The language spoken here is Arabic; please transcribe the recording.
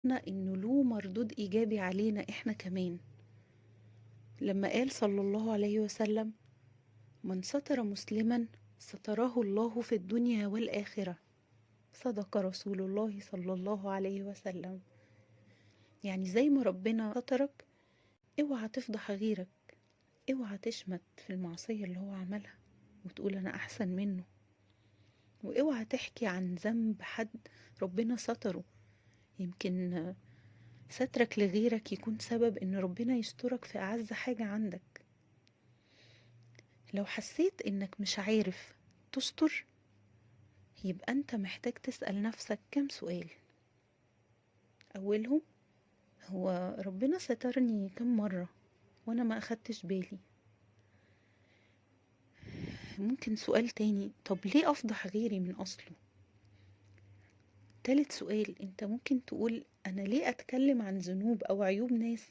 إنه له مردود إيجابي علينا إحنا كمان. لما قال صلى الله عليه وسلم: من ستر مسلما ستره الله في الدنيا والآخرة. صدق رسول الله صلى الله عليه وسلم. يعني زي ما ربنا سترك، اوعى تفضح غيرك، اوعى تشمت في المعصية اللي هو عملها وتقول أنا أحسن منه، واوعى تحكي عن ذنب حد ربنا ستره. يمكن سترك لغيرك يكون سبب ان ربنا يسترك في اعز حاجة عندك. لو حسيت انك مش عارف تستر، يبقى انت محتاج تسأل نفسك كم سؤال. اولهم: هو ربنا سترني كم مرة وانا ما اخدتش بالي؟ ممكن سؤال تاني: طب ليه افضح غيري من اصله؟ تالت سؤال: انت ممكن تقول: انا ليه اتكلم عن ذنوب او عيوب ناس